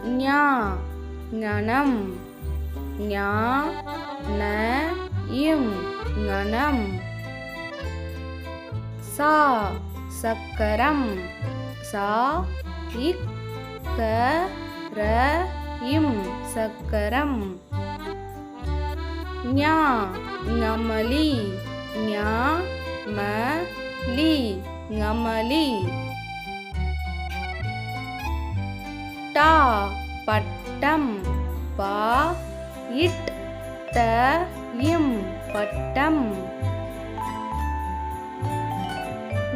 ஞா ஞனம் ஞா ந இம் ஞனம் சா சக்கரம் சா இக் க ர இம் சக்கரம் ஞா ஞமலி ஞா ம லி ஞமலி டா பட்டம் பா இட் த இம் பட்டம்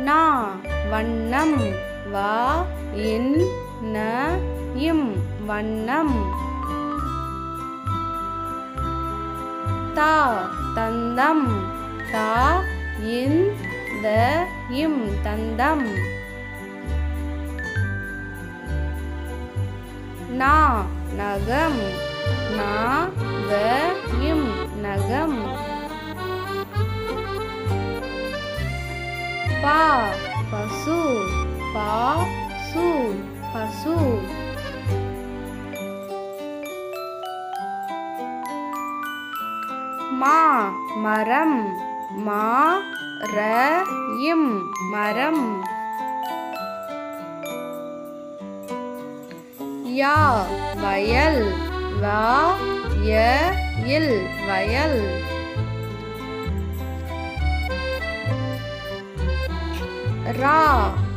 நா வண்ணம் வா இன் ந இம் வண்ணம் தா தந்தம் தா இன் த இம் தந்தம் நா நகம் நா க இம் நகம் பா பசு பா சு பசு மா மரம் மா ர இம் மரம் யா வயல் வா ய இல் வயல் ரா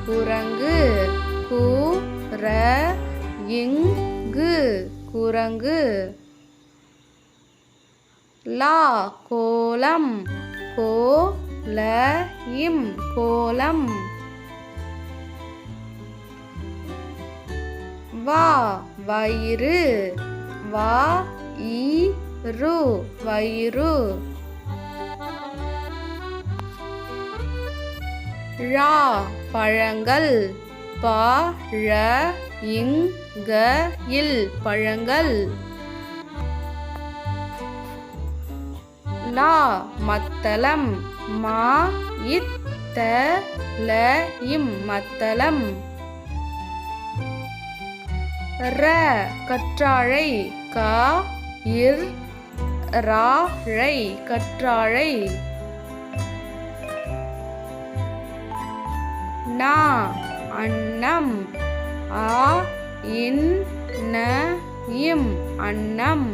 குரங்கு கு ர இங்கு குரங்கு லா கோலம் கோ ல இம் கோலம் வா வயிறு வா இ ரு வயிறு ழா பழங்கள் பா ழ இங் க இல் பழங்கள் லா மத்தளம் மா இத் த ல இம் மத்தளம் ர கற்றாழை கா இர் ரா ழை கற்றாழை நா அன்னம் ஆ இன் ந இம் அன்னம்